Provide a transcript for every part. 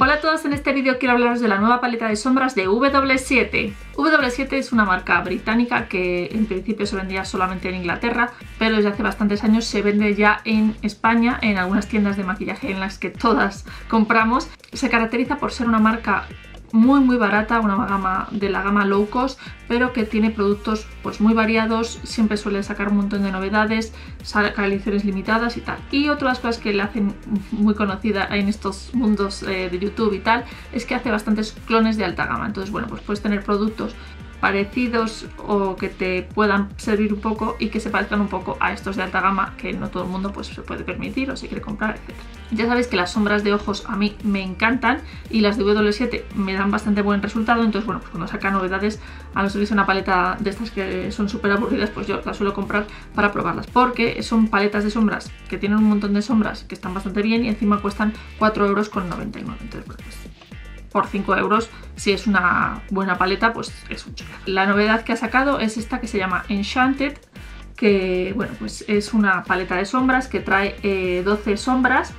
Hola a todos, en este vídeo quiero hablaros de la nueva paleta de sombras de W7. W7 es una marca británica que en principio se vendía solamente en Inglaterra, pero desde hace bastantes años se vende ya en España, en algunas tiendas de maquillaje en las que todas compramos. Se caracteriza por ser una marca muy barata, una gama de la gama low cost, pero que tiene productos pues muy variados, siempre suele sacar un montón de novedades, saca ediciones limitadas y tal. Y otra de las cosas que le hacen muy conocida en estos mundos de YouTube y tal, es que hace bastantes clones de alta gama. Entonces bueno, pues puedes tener productos parecidos o que te puedan servir un poco y que se parezcan un poco a estos de alta gama que no todo el mundo pues se puede permitir o se quiere comprar, etc. Ya sabéis que las sombras de ojos a mí me encantan y las de W7 me dan bastante buen resultado, entonces bueno, pues cuando saca novedades, a no ser que sea una paleta de estas que son súper aburridas, pues yo las suelo comprar para probarlas, porque son paletas de sombras que tienen un montón de sombras que están bastante bien y encima cuestan 4,99 €, entonces bueno, pues por 5 €, si es una buena paleta, pues es un chorro. La novedad que ha sacado es esta que se llama Enchanted, que bueno, pues es una paleta de sombras que trae 12 sombras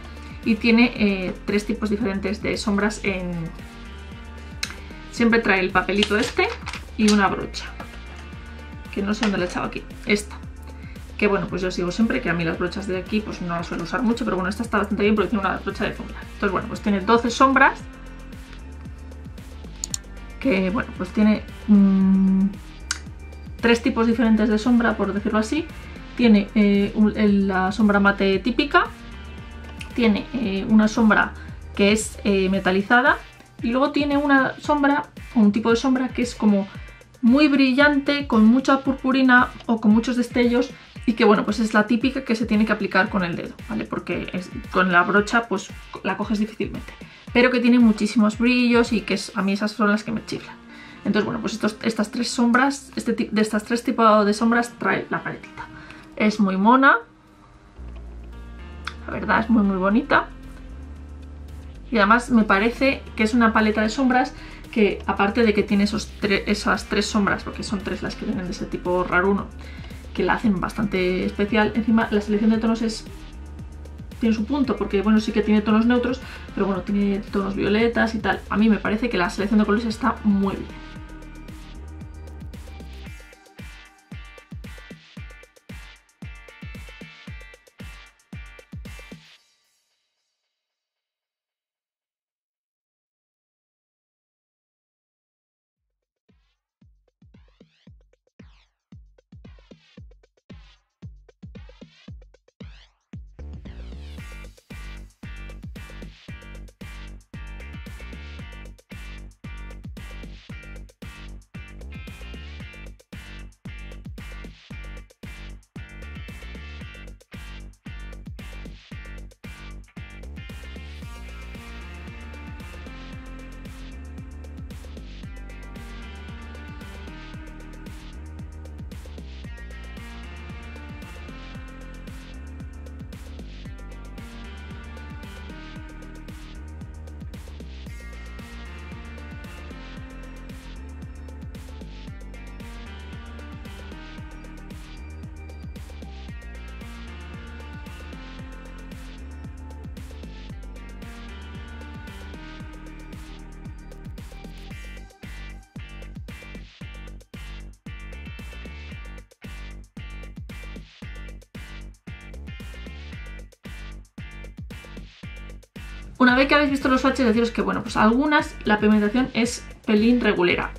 y tiene 3 tipos diferentes de sombras Siempre trae el papelito este y una brocha, que no sé dónde la he echado aquí, esta. Que bueno, pues yo sigo siempre que a mí las brochas de aquí pues no las suelo usar mucho, pero bueno, esta está bastante bien porque tiene una brocha de sombra. Entonces bueno, pues tiene 12 sombras, que bueno, pues tiene 3 tipos diferentes de sombra, por decirlo así. Tiene la sombra mate típica, tiene una sombra que es metalizada y luego tiene una sombra, un tipo de sombra que es como muy brillante, con mucha purpurina o con muchos destellos, y que bueno, pues es la típica que se tiene que aplicar con el dedo, ¿vale? Porque con la brocha pues la coges difícilmente, pero que tiene muchísimos brillos y que a mí esas son las que me chiflan. Entonces bueno, pues estas 3 sombras, de estas 3 tipos de sombras trae la paletita. Es muy mona, la verdad es muy bonita, y además me parece que es una paleta de sombras que, aparte de que tiene esas 3 sombras, porque son 3 las que vienen de ese tipo raruno, que la hacen bastante especial, encima la selección de tonos tiene su punto, porque bueno, sí que tiene tonos neutros, pero bueno, tiene tonos violetas y tal. A mí me parece que la selección de colores está muy bien. Una vez que habéis visto los swatches, deciros que bueno, pues algunas la pigmentación es pelín regulera.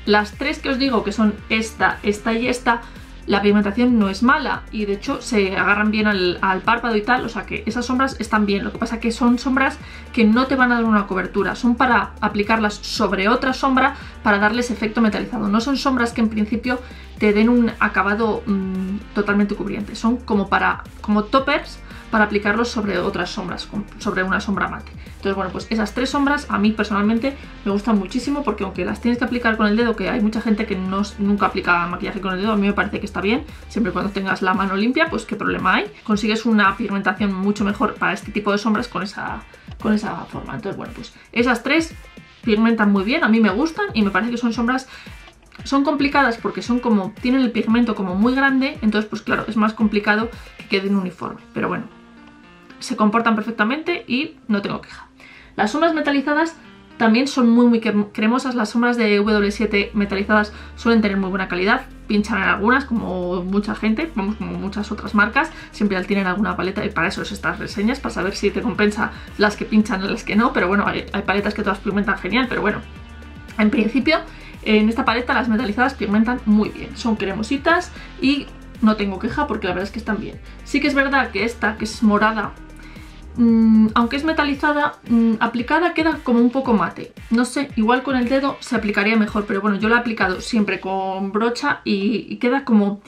Las 3 que os digo, que son esta y esta, la pigmentación no es mala y de hecho se agarran bien al párpado y tal, o sea que esas sombras están bien. Lo que pasa que son sombras que no te van a dar una cobertura, son para aplicarlas sobre otra sombra para darles efecto metalizado. No son sombras que en principio te den un acabado totalmente cubriente, son como toppers para aplicarlos sobre otras sombras, sobre una sombra mate. Entonces bueno, pues esas 3 sombras a mí personalmente me gustan muchísimo, porque aunque las tienes que aplicar con el dedo, que hay mucha gente que nunca aplica maquillaje con el dedo, a mí me parece que está bien, siempre y cuando tengas la mano limpia, pues qué problema hay. Consigues una pigmentación mucho mejor para este tipo de sombras con esa forma. Entonces bueno, pues esas 3 pigmentan muy bien, a mí me gustan y me parece que son sombras. Son complicadas porque tienen el pigmento como muy grande, entonces pues claro, es más complicado que queden uniforme, pero bueno, se comportan perfectamente y no tengo queja. Las sombras metalizadas también son muy cremosas. Las sombras de W7 metalizadas suelen tener muy buena calidad. Pinchan en algunas, como mucha gente, vamos, como muchas otras marcas. Siempre tienen alguna paleta y para eso es estas reseñas, para saber si te compensa las que pinchan y las que no. Pero bueno, hay paletas que todas pigmentan genial, pero bueno, en principio en esta paleta las metalizadas pigmentan muy bien. Son cremositas y no tengo queja porque la verdad es que están bien. Sí que es verdad que esta, que es morada, aunque es metalizada, aplicada queda como un poco mate. No sé, igual con el dedo se aplicaría mejor, pero bueno, yo la he aplicado siempre con brocha y queda como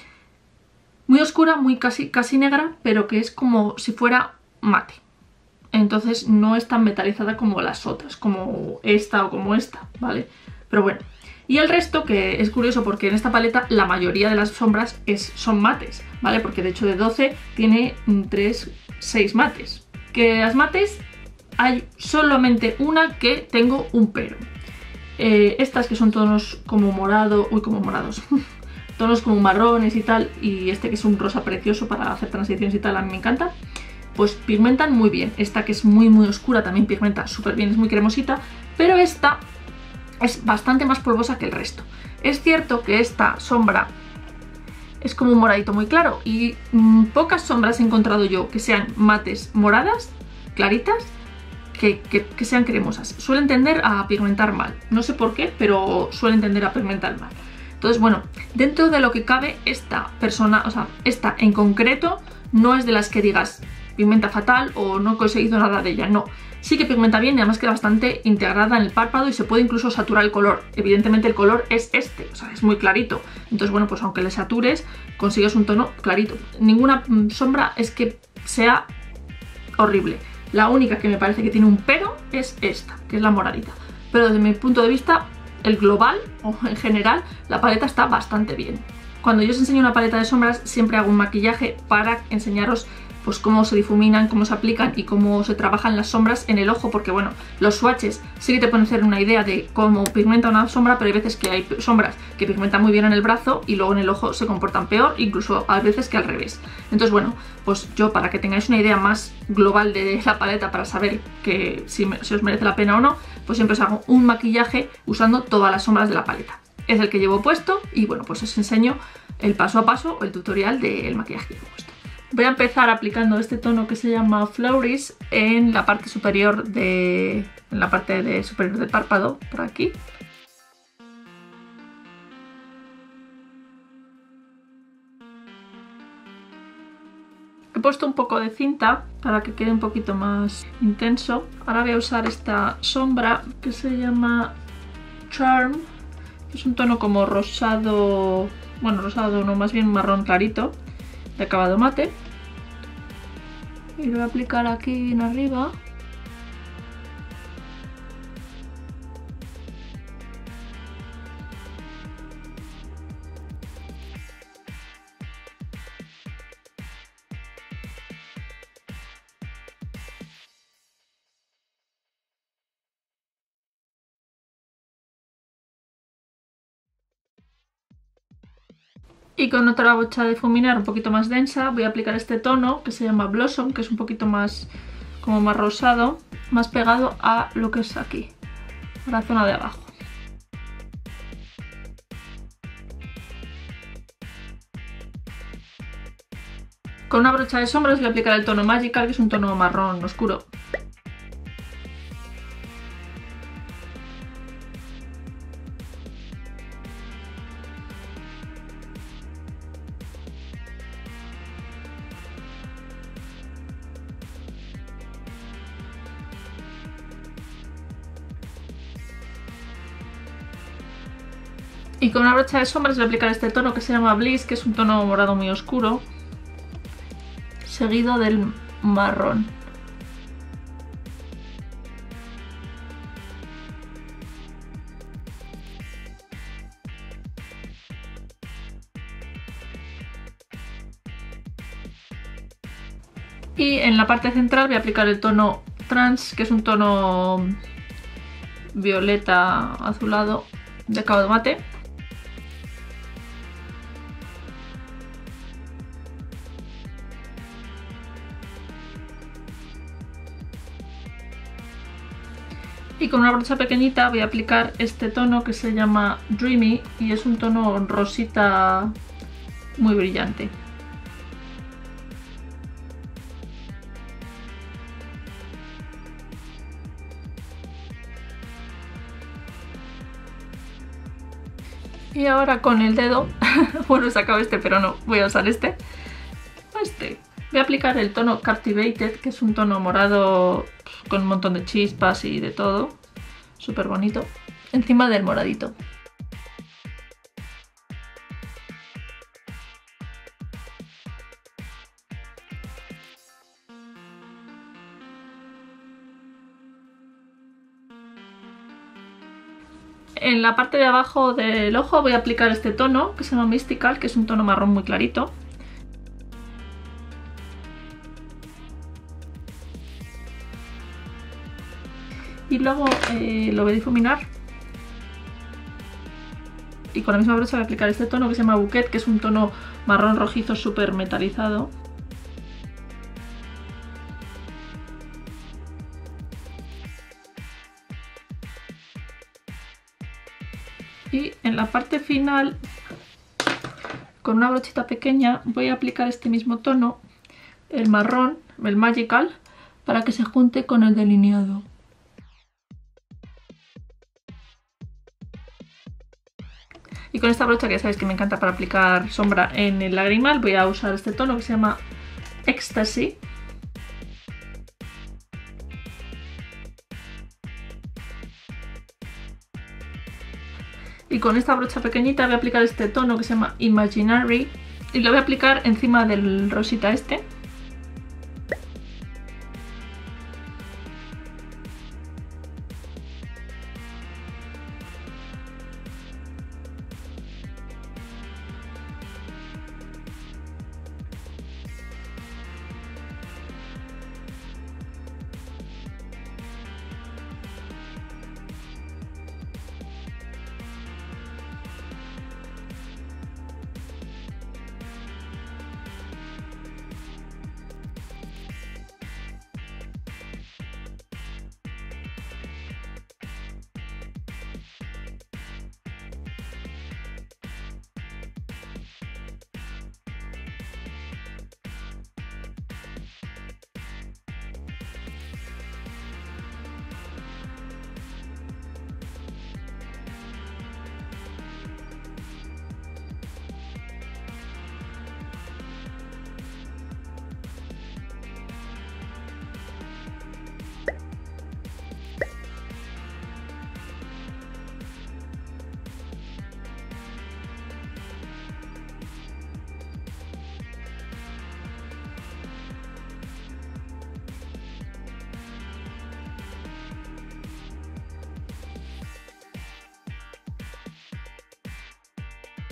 muy oscura, muy casi negra, pero que es como si fuera mate. Entonces no es tan metalizada como las otras, como esta o como esta, ¿vale? Pero bueno. Y el resto, que es curioso porque en esta paleta la mayoría de las sombras son mates, ¿vale? Porque de hecho de 12 tiene 6 mates. Que las mates hay solamente una que tengo un pero. Estas que son tonos como morado, como morados, tonos como marrones y tal, y este que es un rosa precioso para hacer transiciones y tal, a mí me encanta, pues pigmentan muy bien. Esta que es muy oscura también pigmenta súper bien, es muy cremosita, pero esta es bastante más polvosa que el resto. Es cierto que esta sombra es como un moradito muy claro y pocas sombras he encontrado yo que sean mates moradas, claritas, que sean cremosas. Suelen tender a pigmentar mal. No sé por qué, pero suelen tender a pigmentar mal. Entonces, bueno, dentro de lo que cabe, esta en concreto no es de las que digas pigmenta fatal o no he conseguido nada de ella, no. Sí que pigmenta bien y además queda bastante integrada en el párpado y se puede incluso saturar el color. Evidentemente el color es este, o sea, es muy clarito. Entonces, bueno, pues aunque le satures, consigues un tono clarito. Ninguna sombra es que sea horrible. La única que me parece que tiene un pero es esta, que es la moradita. Pero desde mi punto de vista, el global, o en general, la paleta está bastante bien. Cuando yo os enseño una paleta de sombras, siempre hago un maquillaje para enseñaros pues cómo se difuminan, cómo se aplican y cómo se trabajan las sombras en el ojo, porque bueno, los swatches sí que te pueden hacer una idea de cómo pigmenta una sombra, pero hay veces que hay sombras que pigmentan muy bien en el brazo y luego en el ojo se comportan peor, incluso hay veces que al revés. Entonces bueno, pues yo, para que tengáis una idea más global de la paleta, para saber que si os merece la pena o no, pues siempre os hago un maquillaje usando todas las sombras de la paleta. Es el que llevo puesto y bueno, pues os enseño el paso a paso, el tutorial del maquillaje que llevo puesto. Voy a empezar aplicando este tono que se llama Flowries en la parte superior superior del párpado, por aquí. He puesto un poco de cinta para que quede un poquito más intenso. Ahora voy a usar esta sombra que se llama Charm. Es un tono como rosado, bueno, rosado no, más bien marrón clarito, de acabado mate. Y lo voy a aplicar aquí en arriba. Y con otra brocha de difuminar un poquito más densa voy a aplicar este tono que se llama Blossom, que es un poquito más como más rosado, más pegado a lo que es aquí, a la zona de abajo. Con una brocha de sombras voy a aplicar el tono Magical, que es un tono marrón oscuro. Y con una brocha de sombras voy a aplicar este tono que se llama Bliss, que es un tono morado muy oscuro, seguido del marrón. Y en la parte central voy a aplicar el tono Trans, que es un tono violeta azulado de acabado mate. Y con una brocha pequeñita voy a aplicar este tono que se llama Dreamy y es un tono rosita muy brillante. Y ahora con el dedo, bueno, he sacado este pero no, voy a usar este. Voy a aplicar el tono Captivated, que es un tono morado con un montón de chispas y de todo, súper bonito, encima del moradito. En la parte de abajo del ojo voy a aplicar este tono que se llama Mystical, que es un tono marrón muy clarito. Y luego lo voy a difuminar. Y con la misma brocha voy a aplicar este tono que se llama Bouquet, que es un tono marrón rojizo súper metalizado. Y en la parte final, con una brochita pequeña, voy a aplicar este mismo tono, el marrón, el Magical, para que se junte con el delineado. Y con esta brocha, que ya sabéis que me encanta para aplicar sombra en el lagrimal, voy a usar este tono que se llama Ecstasy. Y con esta brocha pequeñita voy a aplicar este tono que se llama Imaginary y lo voy a aplicar encima del rosita este.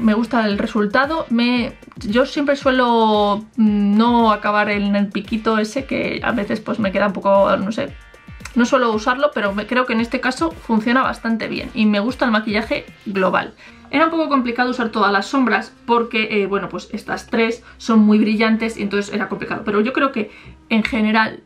Me gusta el resultado. Yo siempre suelo no acabar en el piquito ese, que a veces pues me queda un poco, no sé, no suelo usarlo, pero creo que en este caso funciona bastante bien y me gusta el maquillaje global. Era un poco complicado usar todas las sombras porque, bueno, pues estas tres son muy brillantes y entonces era complicado, pero yo creo que en general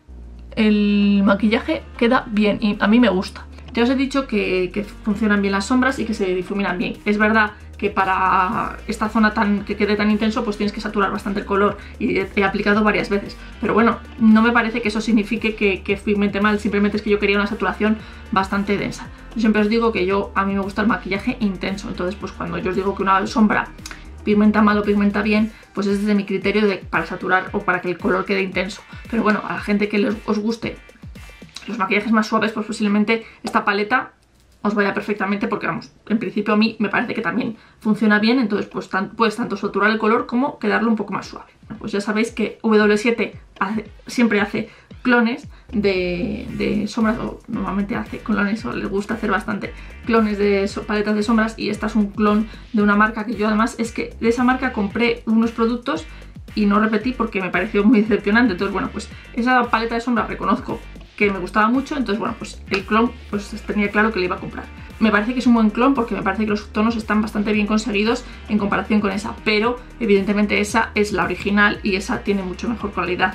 el maquillaje queda bien y a mí me gusta. Ya os he dicho que funcionan bien las sombras y que se difuminan bien. Es verdad que para esta zona que quede tan intenso pues tienes que saturar bastante el color y he aplicado varias veces, pero bueno, no me parece que eso signifique que pigmente mal, simplemente es que yo quería una saturación bastante densa. Yo siempre os digo que a mí me gusta el maquillaje intenso, entonces pues cuando yo os digo que una sombra pigmenta mal o pigmenta bien, pues es desde mi criterio para saturar o para que el color quede intenso. Pero bueno, a la gente que os guste los maquillajes más suaves, pues posiblemente esta paleta os vaya perfectamente porque, vamos, en principio a mí me parece que también funciona bien, entonces pues puedes tanto saturar el color como quedarlo un poco más suave. Pues ya sabéis que W7 siempre hace clones de sombras, o normalmente hace clones, o les gusta hacer bastante clones de paletas de sombras, y esta es un clon de una marca que yo además, es que de esa marca compré unos productos y no repetí porque me pareció muy decepcionante. Entonces bueno, pues esa paleta de sombras reconozco que me gustaba mucho, entonces bueno, pues el clon pues tenía claro que le iba a comprar. Me parece que es un buen clon porque me parece que los tonos están bastante bien conseguidos en comparación con esa, pero evidentemente esa es la original y esa tiene mucho mejor calidad,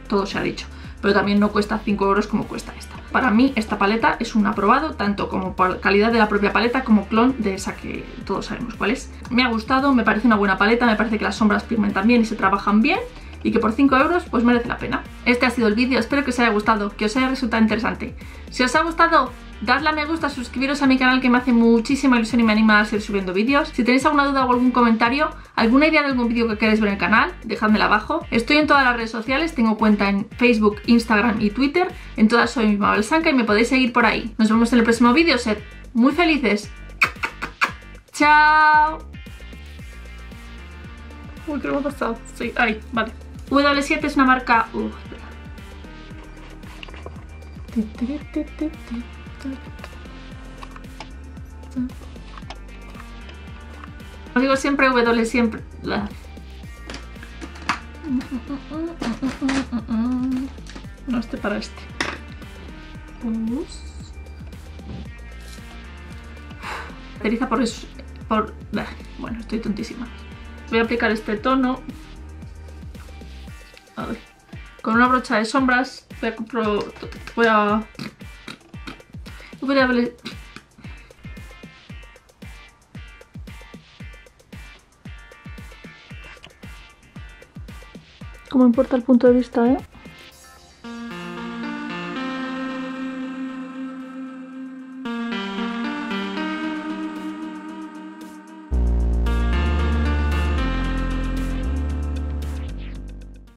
todo se ha dicho, pero también no cuesta 5 € como cuesta esta. para mí esta paleta es un aprobado, tanto como por calidad de la propia paleta como clon de esa que todos sabemos cuál es. Me ha gustado, me parece una buena paleta, me parece que las sombras pigmentan bien y se trabajan bien, y que por 5 euros pues merece la pena. Este ha sido el vídeo, espero que os haya gustado, que os haya resultado interesante. Si os ha gustado, dadle a me gusta, suscribiros a mi canal, que me hace muchísima ilusión y me anima a seguir subiendo vídeos. Si tenéis alguna duda o algún comentario, alguna idea de algún vídeo que queráis ver en el canal, dejádmela abajo. Estoy en todas las redes sociales, tengo cuenta en Facebook, Instagram y Twitter. En todas soy Mabel Sanca y me podéis seguir por ahí. Nos vemos en el próximo vídeo, sed muy felices. ¡Chao! Uy, ¿qué me ha pasado? Sí, ahí, vale. W7 es una marca... Os digo siempre W siempre. No, este para este. Caracteriza por eso. Bueno, estoy tontísima. Voy a aplicar este tono. A ver. Con una brocha de sombras. ¿Cómo importa el punto de vista, eh?